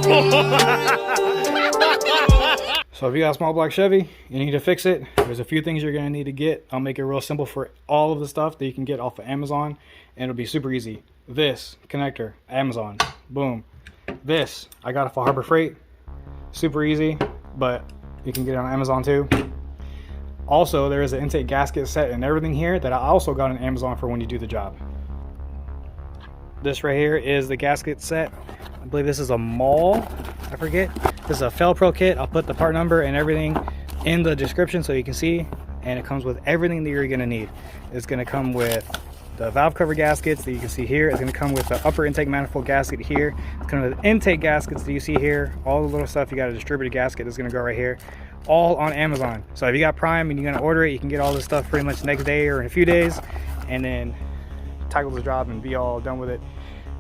So if you got a small block Chevy, you need to fix it. There's a few things you're gonna need to get. I'll make it real simple for all of the stuff that you can get off of Amazon, and it'll be super easy. This connector, Amazon, boom. This, I got it for Harbor Freight, super easy, but you can get it on Amazon too. Also, there is an intake gasket set and everything here that I also got on Amazon for when you do the job. This right here is the gasket set. I believe this is a mall, I forget. This is a Felpro kit. I'll put the part number and everything in the description so you can see. And it comes with everything that you're gonna need. It's gonna come with the valve cover gaskets that you can see here. It's gonna come with the upper intake manifold gasket here. It's gonna with the intake gaskets that you see here. All the little stuff, you got a distributed gasket that's gonna go right here. All on Amazon. So if you got Prime and you're gonna order it, you can get all this stuff pretty much next day or in a few days, and then tackle the job and be all done with it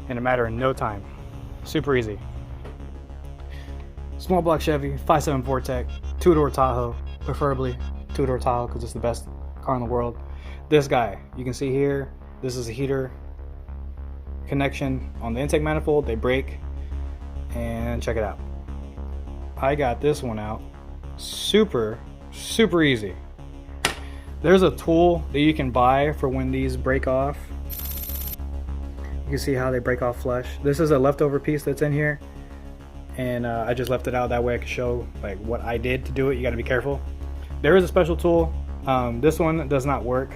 in a matter of no time. Super easy. Small block Chevy, 5.7 Vortec, 2-door Tahoe, preferably 2-door Tahoe because it's the best car in the world. This guy, you can see here, this is a heater connection on the intake manifold. They break, and check it out. I got this one out. Super easy. There's a tool that you can buy for when these break off. You can see how they break off flush. This is a leftover piece that's in here, and I just left it out that way I could show like what I did to do it. You got to be careful. There is a special tool. This one does not work.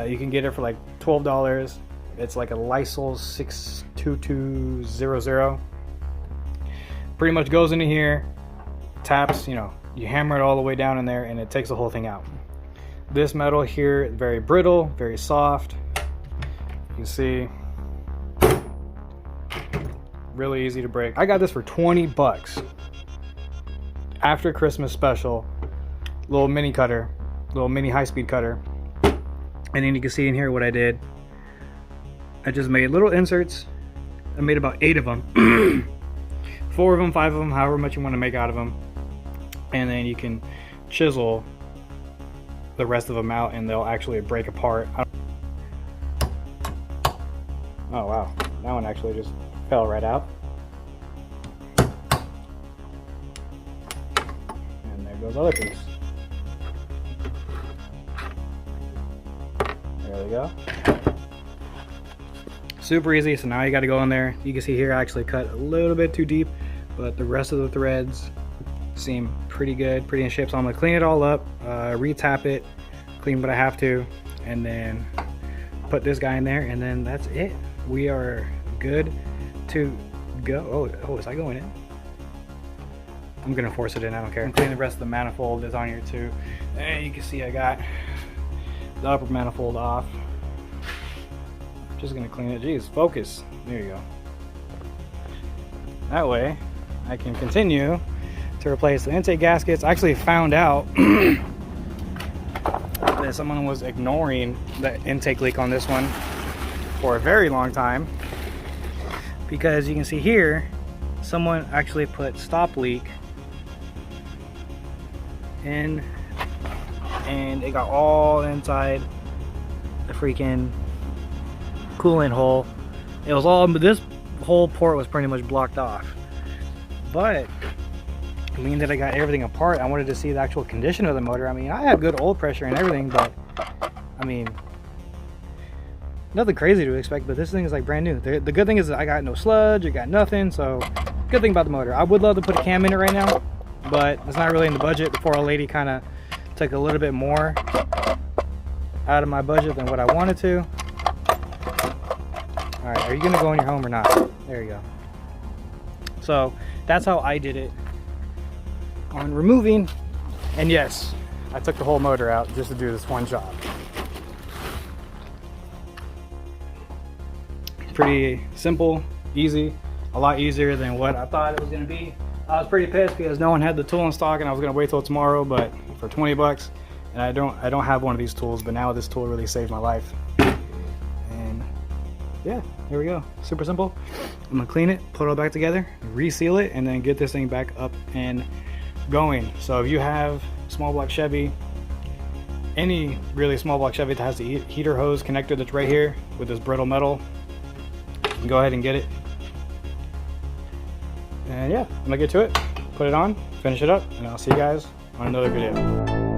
You can get it for like $12. It's like a Lysol 62200. Pretty much goes into here, taps, you know, you hammer it all the way down in there and it takes the whole thing out. This metal here, very brittle, very soft. You can see, really easy to break. I got this for 20 bucks after Christmas special. Little mini cutter, little mini high-speed cutter. And then you can see in here what I did. I just made little inserts. I made about 8 of them. 4 of them, 5 of them, however much you want to make out of them. And then you can chisel the rest of them out and they'll actually break apart. Oh wow, that one actually just fell right out. And there goes the other piece. There we go. Super easy. So now you got to go in there. You can see here I actually cut a little bit too deep, but the rest of the threads seem pretty good, pretty in shape. So I'm gonna clean it all up, re-tap it, clean what I have to, and then put this guy in there, and then that's it. We are good to go. Oh, is I going in? I'm gonna force it in, I don't care. Clean the rest of the manifold is on here too. And you can see I got the upper manifold off. Just gonna clean it. Jeez, focus. There you go. That way I can continue to replace the intake gaskets. I actually found out that someone was ignoring the intake leak on this one for a very long time, because you can see here someone actually put stop leak in, and it got all inside the freaking coolant hole. It was all, this whole port was pretty much blocked off. But I mean that I got everything apart, I wanted to see the actual condition of the motor. I mean, I have good oil pressure and everything, but I mean, nothing crazy to expect, but this thing is like brand new. The good thing is that I got no sludge, I got nothing, so good thing about the motor. I would love to put a cam in it right now, but it's not really in the budget. The poor old lady kind of took a little bit more out of my budget than what I wanted to. All right, are you gonna go in your home or not? There you go. So that's how I did it on removing, and yes, I took the whole motor out just to do this one job. Pretty simple, easy, a lot easier than what I thought it was gonna be. I was pretty pissed because no one had the tool in stock and I was gonna wait till tomorrow, but for 20 bucks, and I don't have one of these tools, but now this tool really saved my life. And yeah, here we go. Super simple. I'm gonna clean it, put it all back together, reseal it, and then get this thing back up and going. So if you have small block Chevy, any really small block Chevy that has the heater hose connector that's right here with this brittle metal, you can go ahead and get it. And yeah, I'm gonna get to it, put it on, finish it up, and I'll see you guys on another video.